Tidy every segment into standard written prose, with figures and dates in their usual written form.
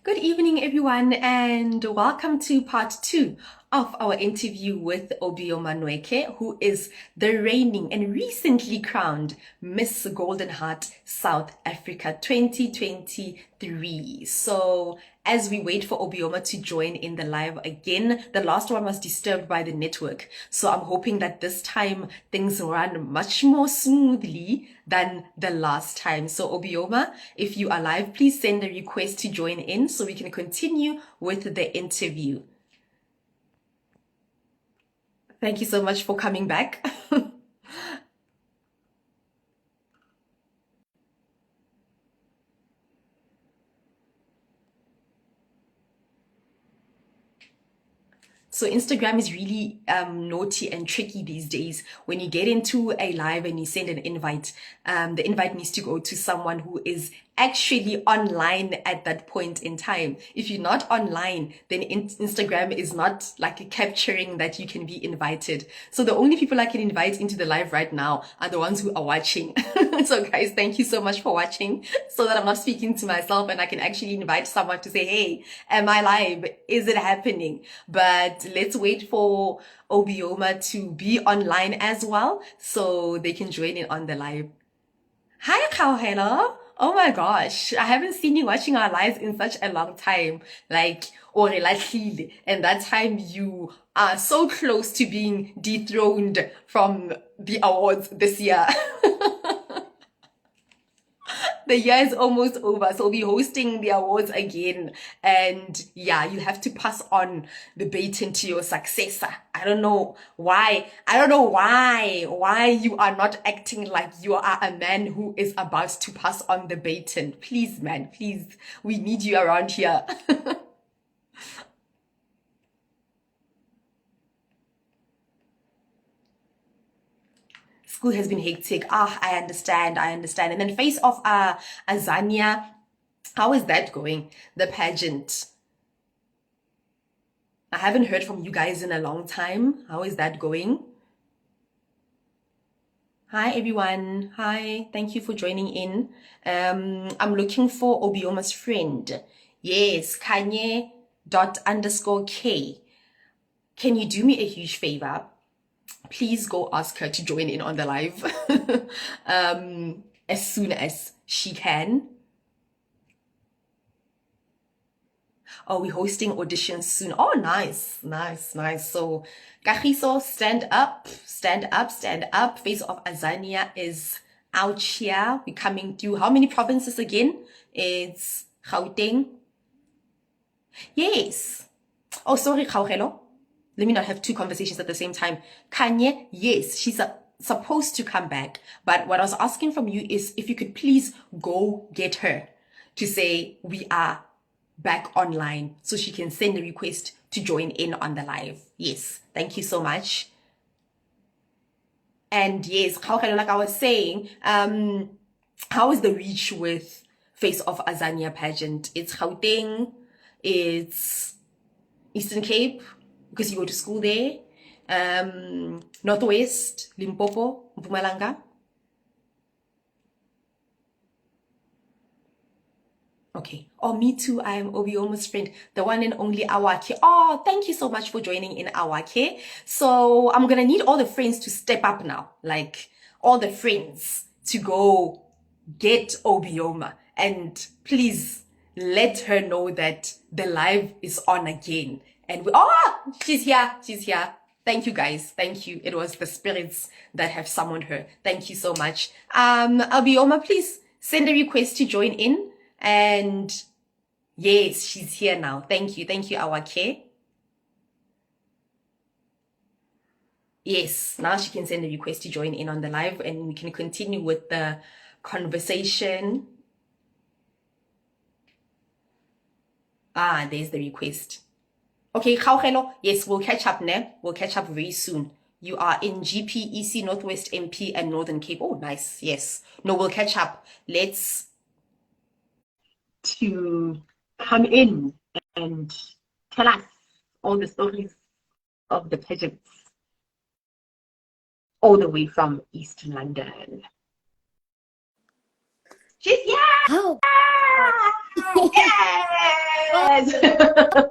Good evening, everyone, and welcome to part two of our interview with Obioma Nweke, who is the reigning and recently crowned Miss Golden Heart South Africa 2023. So, as we wait for Obioma to join in the live again, the last one was disturbed by the network. So I'm hoping that this time things run much more smoothly than the last time. So Obioma, if you are live, please send a request to join in so we can continue with the interview. Thank you so much for coming back. So Instagram is really naughty and tricky these days. When you get into a live and you send an invite, the invite needs to go to someone who is actually online at that point in time. If you're not online, then Instagram is not like capturing that you can be invited. So the only people I can invite into the live right now are the ones who are watching. So guys, thank you so much for watching, so that I'm not speaking to myself and I can actually invite someone to say, hey, am I live? Is it happening? But let's wait for Obioma to be online as well so they can join in on the live. Hi, Kauhela. Oh my gosh, I haven't seen you watching our lives in such a long time. Like, and that time you are so close to being dethroned from the awards this year. The year is almost over, so we'll be hosting the awards again. And yeah, you have to pass on the baton to your successor. I don't know why you are not acting like you are a man who is about to pass on the baton. Please, man, please. We need you around here. School has been hectic. I understand. And then face off Azania. How is that going? The pageant. I haven't heard from you guys in a long time. How is that going? Hi everyone. Hi. Thank you for joining in. I'm looking for Obioma's friend. Yes, Kanye._K. Can you do me a huge favor? Please go ask her to join in on the live as soon as she can. Oh, we're hosting auditions soon. Oh, nice. So, Kagiso, stand up. Face of Azania is out here. We're coming through. How many provinces again? It's Gauteng. Yes. Oh, sorry, Gaugelo. Let me not have two conversations at the same time. Kanye, yes, she's supposed to come back. But what I was asking from you is if you could please go get her to say we are back online so she can send a request to join in on the live. Yes, thank you so much. And yes, like I was saying, how is the reach with Face of Azania pageant? It's Gauteng, it's Eastern Cape, because you go to school there, Northwest, Limpopo, Mpumalanga. Okay. Oh, me too. I am Obioma's friend, the one and only Awake. Oh, thank you so much for joining in, Awake. So I'm gonna need all the friends to step up now, like all the friends to go get Obioma, and please let her know that the live is on again. And she's here. Thank you guys. Thank you. It was the spirits that have summoned her. Thank you so much. Obioma, please send a request to join in. And yes, she's here now. Thank you, Awake. Yes, now she can send a request to join in on the live and we can continue with the conversation. There's the request. Okay, Gaugelo, yes, we'll catch up, ne? We'll catch up very soon. You are in GPEC, Northwest MP, and Northern Cape. Oh, nice. Yes. No, we'll catch up. Let's to come in and tell us all the stories of the pageants all the way from East London. She's here! Oh. Yay! Yes.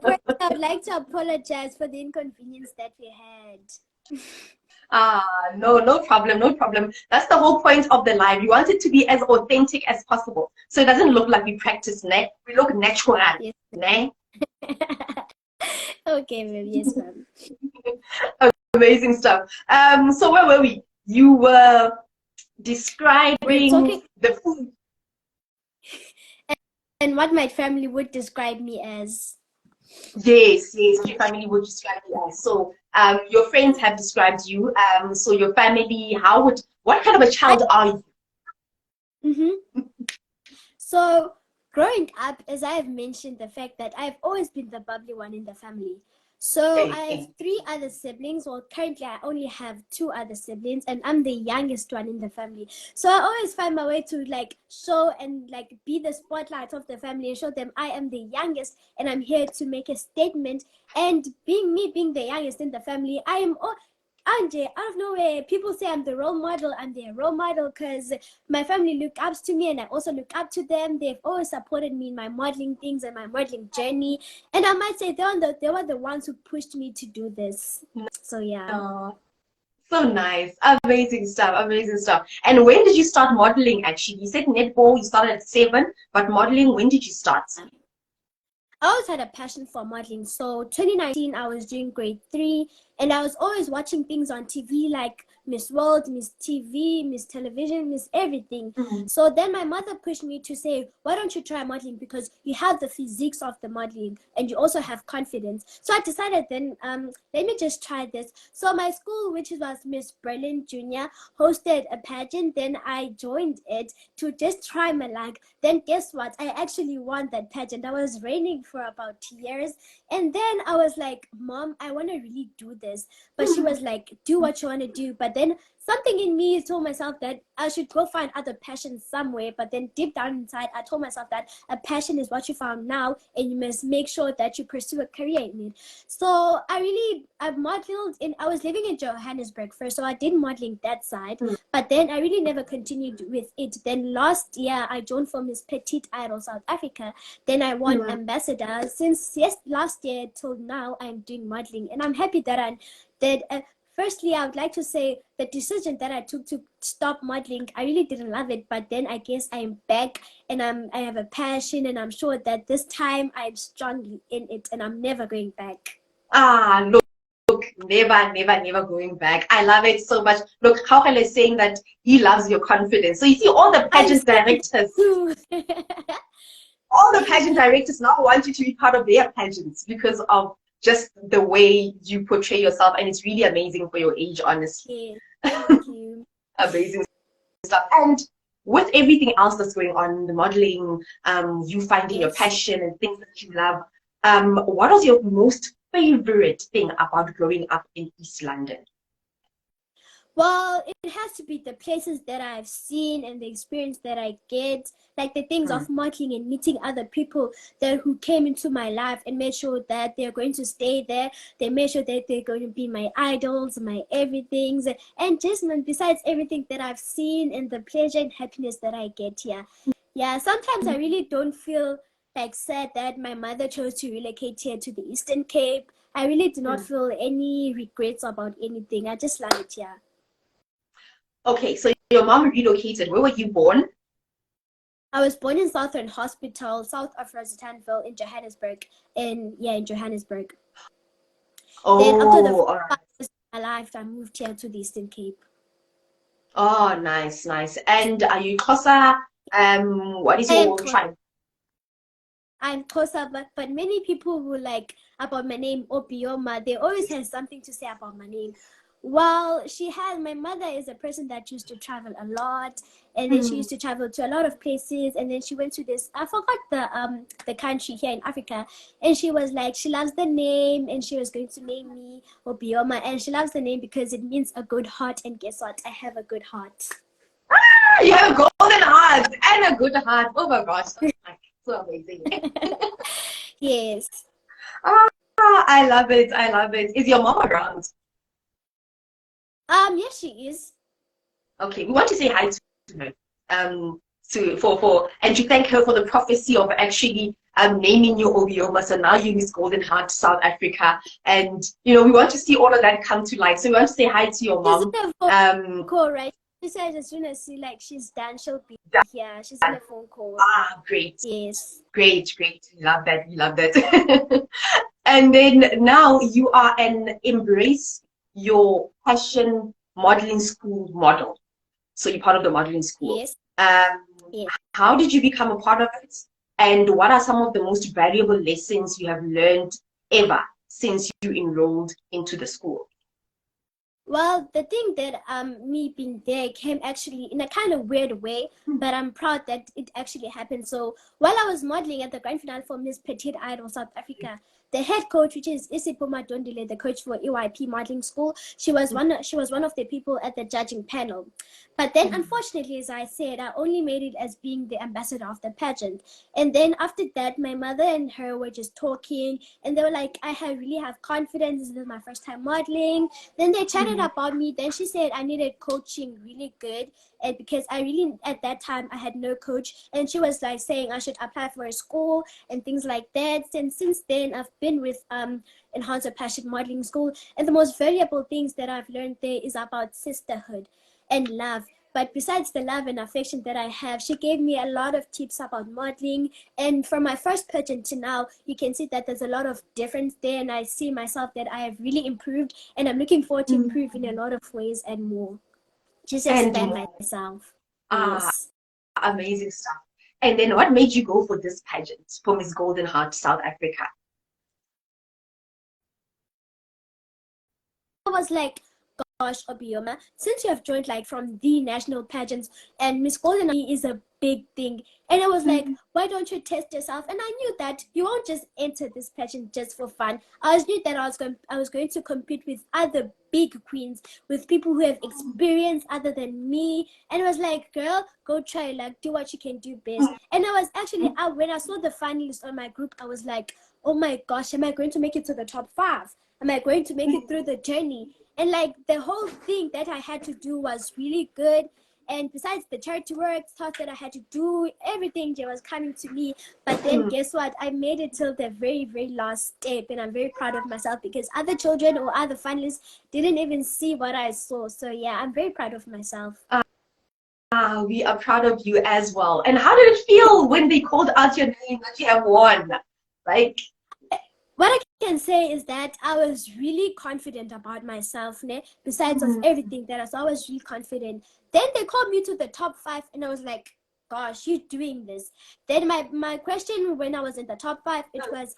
First, I would like to apologize for the inconvenience that we had. No, no problem, no problem. That's the whole point of the live. We want it to be as authentic as possible. So it doesn't look like we practice, ne? We look natural, Yes. ne? Okay, ma'am. Yes, ma'am. Amazing stuff. So where were we? You were We're describing talking the food. and what my family would describe me as. Yes, yes, your family would describe you as. So, your friends have described you. So your family, what kind of a child are you? Mm-hmm. So, growing up, as I have mentioned, the fact that I've always been the bubbly one in the family. So, I have 3 other siblings. Well, currently, I only have 2 other siblings, and I'm the youngest one in the family. So, I always find my way to like show and like be the spotlight of the family and show them I am the youngest and I'm here to make a statement. And being the youngest in the family, I am all. Anje, out of nowhere, people say I'm the role model. I'm their role model because my family look up to me and I also look up to them. They've always supported me in my modeling things and my modeling journey. And I might say they were the ones who pushed me to do this. So yeah. Oh, so nice. Amazing stuff. Amazing stuff. And when did you start modeling actually? You said netball, you started at 7, but modeling, when did you start? I always had a passion for modeling. So 2019, I was doing grade 3, and I was always watching things on TV like Miss World, Miss TV, Miss Television, Miss everything. So then my mother pushed me to say, why don't you try modeling? Because you have the physiques of the modeling and you also have confidence. So I decided then, let me just try this. So my school, which was Miss Berlin Junior, hosted a pageant. Then I joined it to just try my luck. Then guess what? I actually won that pageant. I was reigning for about 2 years. And then I was like, Mom, I want to really do this. But she was like, do what you want to do. But then something in me told myself that I should go find other passions somewhere. But then deep down inside, I told myself that a passion is what you found now, and you must make sure that you pursue a career in it. So I modeled I was living in Johannesburg first, so I did modeling that side. But then I really never continued with it. Then last year, I joined for Miss Petite Idol South Africa. Then I won ambassador. Since last year till now, I'm doing modeling, and I'm happy that firstly, I would like to say the decision that I took to stop modeling, I really didn't love it. But then I guess I'm back and I have a passion, and I'm sure that this time I'm strongly in it and I'm never going back. Look, never going back. I love it so much. Look, Hauhele is saying that he loves your confidence. So you see all the pageant directors, all the pageant directors now want you to be part of their pageants because of just the way you portray yourself, and it's really amazing for your age, honestly. Yeah, thank you. Amazing stuff. And with everything else that's going on, the modeling, you finding your passion and things that you love, what was your most favorite thing about growing up in East London? Well, it has to be the places that I've seen and the experience that I get, like the things of modeling and meeting other people who came into my life and made sure that they're going to stay there. They made sure that they're going to be my idols, my everythings, and just besides everything that I've seen and the pleasure and happiness that I get here. Yeah, sometimes I really don't feel like sad that my mother chose to relocate here to the Eastern Cape. I really do not feel any regrets about anything. I just love it here. Okay, so your mom relocated. Where were you born? I was born in Southern Hospital, south of Rosettenville in Johannesburg. In Johannesburg. Oh, then after the all right. of my life, I moved here to the Eastern Cape. Oh, nice, nice. And are you Xhosa? What is your tribe? I'm Xhosa, but many people who like about my name, Obioma, they always have something to say about my name. Well, my mother is a person that used to travel a lot, and then she used to travel to a lot of places, and then she went to this, I forgot the country here in Africa, and she was like, she loves the name, and she was going to name me Obioma, and she loves the name because it means a good heart, and guess what? I have a good heart. Ah, you have a golden heart and a good heart. Oh my gosh, so amazing. Yes. Ah, I love it. I love it. Is your mom around? Yes, she is. Okay, we want to say hi to her. And to thank her for the prophecy of actually naming you Obioma. So now you're Miss Golden Heart South Africa. And, you know, we want to see all of that come to light. So we want to say hi to your She's mom. in a phone call, right? She says as soon as she's done, she'll be here. She's in a phone call. Ah, great. Yes. Great, great. We love that. We love that. And then now you are an Embrace Your Passion modeling school model. So you're part of the modeling school. Yes. Yes. How did you become a part of it? And what are some of the most valuable lessons you have learned ever since you enrolled into the school? Well, the thing that me being there came actually in a kind of weird way, but I'm proud that it actually happened. So while I was modeling at the grand finale for Miss Petite Idol South Africa, the head coach, which is Isipuma Dondile, the coach for EYP modeling school, she was one of the people at the judging panel. But then, unfortunately, as I said, I only made it as being the ambassador of the pageant. And then after that, my mother and her were just talking, and they were like, really have confidence. This is my first time modeling. Then they chatted about me. Then she said I needed coaching really good, and because I really at that time I had no coach, and she was like saying I should apply for a school and things like that. And since then I've been with Enhance Your Passion Modeling School, and the most valuable things that I've learned there is about sisterhood and love. But besides the love and affection that I have, she gave me a lot of tips about modeling. And from my first pageant to now, you can see that there's a lot of difference there. And I see myself that I have really improved. And I'm looking forward to improve in a lot of ways and more. Just expand myself. Yes. Amazing stuff. And then what made you go for this pageant, for Miss Golden Heart South Africa? I was like, gosh, Obioma, since you have joined like from the national pageants, and Miss Golden is a big thing, and I was like, why don't you test yourself? And I knew that you won't just enter this pageant just for fun. I knew that I was going to compete with other big queens, with people who have experience other than me, and I was like, girl, go try, like do what you can do best. And I was actually when I saw the finalists on my group, I was like, oh my gosh, am I going to make it to the top 5? Am I going to make it through the journey? And like the whole thing that I had to do was really good. And besides the charity work stuff that I had to do, everything that was coming to me. But then guess what? I made it till the very, very last step. And I'm very proud of myself because other children or other finalists didn't even see what I saw. So yeah, I'm very proud of myself. We are proud of you as well. And how did it feel when they called out your name that you have won? Like, what I can say is that I was really confident about myself, besides of everything that I was really confident. Then they called me to the top 5 and I was like, gosh, you're doing this. Then my question when I was in the top 5, it was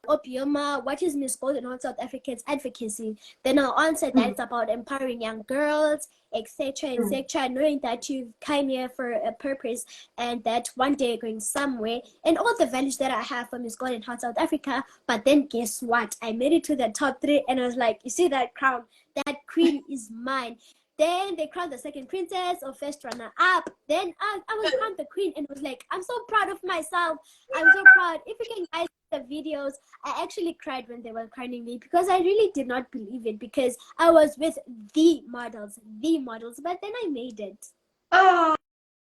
Obioma, what is Miss Golden Heart South Africa's advocacy? Then I answered that it's about empowering young girls, etc., etc., knowing that you came here for a purpose and that one day you're going somewhere, and all the values that I have from Miss Golden Heart South Africa. But then guess what? I made it to the top 3 and I was like, you see that crown? That queen is mine. Then they crowned the second princess or first runner up. Then I was crowned the queen and was like, I'm so proud of myself. I'm so proud. If you can guys see the videos, I actually cried when they were crowning me because I really did not believe it because I was with the models, but then I made it.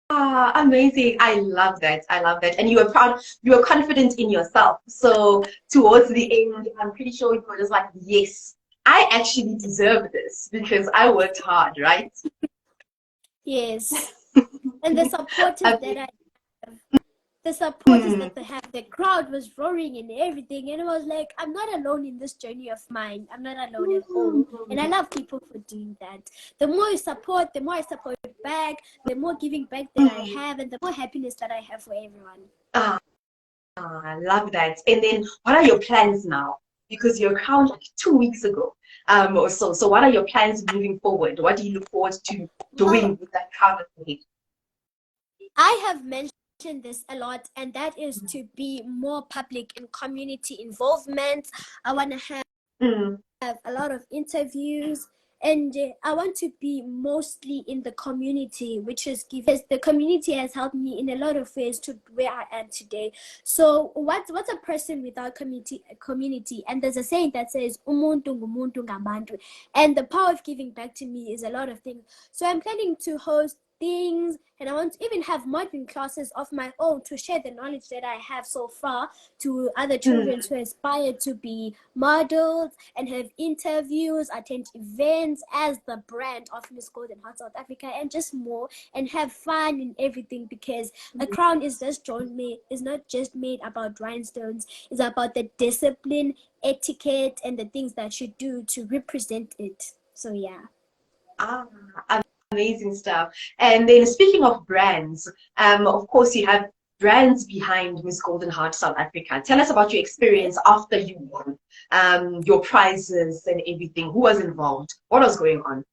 Amazing. I love that. I love that. And you were proud, you were confident in yourself. So towards the end, I'm pretty sure you were just like, yes, I actually deserve this because I worked hard, right? Yes. And the supporters that I have, the supporters that they have, the crowd was roaring and everything. And I was like, I'm not alone in this journey of mine. I'm not alone at all. And I love people for doing that. The more you support, the more I support back, the more giving back that I have, and the more happiness that I have for everyone. I love that. And then what are your plans now? Because you're crowned like 2 weeks ago or so. So what are your plans moving forward? What do you look forward to doing with that crown at the head? I have mentioned this a lot, and that is to be more public in community involvement. I want to have a lot of interviews, and I want to be mostly in the community, which is because the community has helped me in a lot of ways to where I am today. So what's a person without community? And there's a saying that says umuntu ngumuntu ngabantu, and the power of giving back to me is a lot of things. So I'm planning to host things, and I want to even have modeling classes of my own to share the knowledge that I have so far to other children who aspire to be models and have interviews, attend events as the brand of Miss Golden Heart South Africa, and just more, and have fun in everything, because a crown is not just made about rhinestones. It's about the discipline, etiquette, and the things that you do to represent it. So yeah. Ah, amazing stuff. And then speaking of brands, of course you have brands behind Miss Golden Heart South Africa. Tell us about your experience after you won, your prizes and everything. Who was involved? What was going on?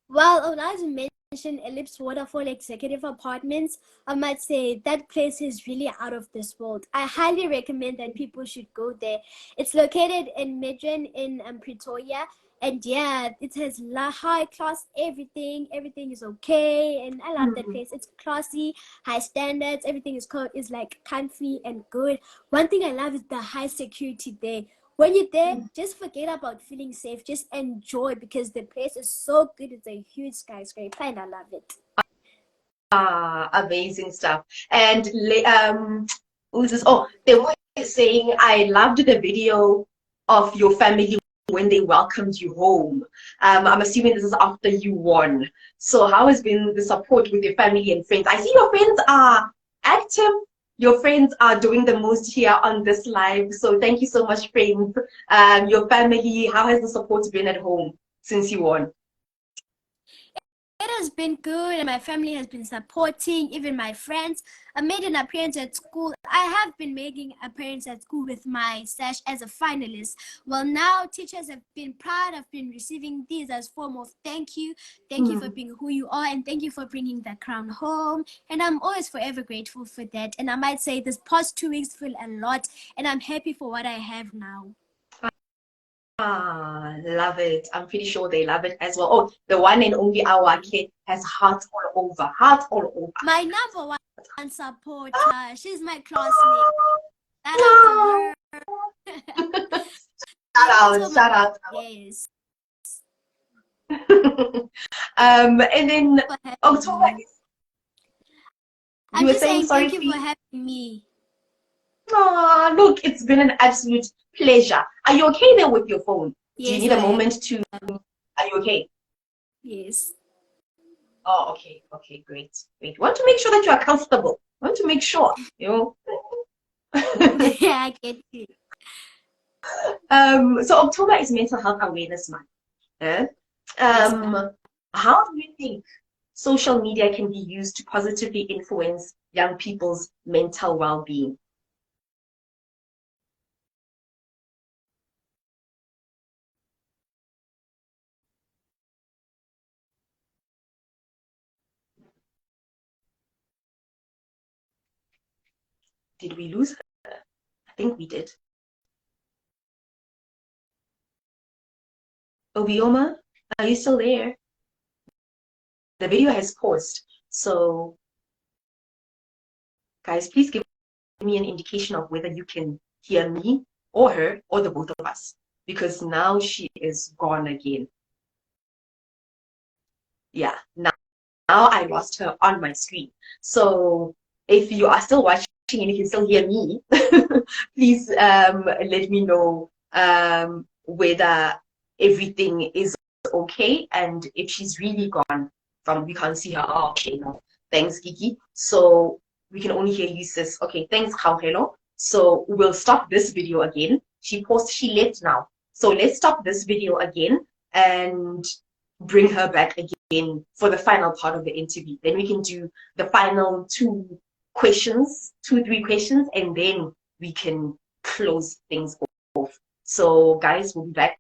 Well, I would like to mention Ellipse Waterfall Executive Apartments. I might say that place is really out of this world. I highly recommend that people should go there. It's located in Midrand in Pretoria. And yeah, it has high class everything. Everything is okay, and I love that place. It's classy, high standards. Everything is like comfy and good. One thing I love is the high security there. When you're there, just forget about feeling safe. Just enjoy, because the place is so good. It's a huge skyscraper, and I love it. Ah, amazing stuff. And who's this? Oh, they were saying I loved the video of your family when they welcomed you home. I'm assuming this is after you won. So how has been the support with your family and friends? I see your friends are active. Your friends are doing the most here on this live. So thank you so much, friends. Your family, how has the support been at home since you won? It has been good, and my family has been supporting, even my friends. I made an appearance at school. I have been making appearance at school with my sash as a finalist. Well, now teachers have been proud. I've been receiving these as form of thank you. Thank you for being who you are, and thank you for bringing the crown home. And I'm always forever grateful for that. And I might say this past 2 weeks feel a lot, and I'm happy for what I have now. Ah, love it. I'm pretty sure they love it as well. Oh, the one and only our kid has hearts all over. Hearts all over. My number one supporter. She's my classmate. Shout out to her. Shout out. Yes. And then October. I'm just saying thank you for having me. Oh, look, it's been an absolute pleasure. Are you okay there with your phone? Yes, do you need a moment to? Are you okay? Yes. Oh, okay, okay, great, great. Want to make sure that you are comfortable. Want to make sure, you know. Yeah, I get it. So October is Mental Health Awareness Month. Yeah? How do you think social media can be used to positively influence young people's mental well-being? Did we lose her? I think we did. Obioma, are you still there? The video has paused. So, guys, please give me an indication of whether you can hear me or her or the both of us, because now she is gone again. Yeah, now I lost her on my screen. So if you are still watching and you can still hear me, please let me know whether everything is okay, and if she's really gone from, we can't see her. Oh, okay, no, thanks, Kiki. So we can only hear you, sis. Okay, thanks, Hello. So we'll stop this video again. She left now. So let's stop this video again and bring her back again for the final part of the interview. Then we can do the final 3 questions, and then we can close things off. So guys, we'll be back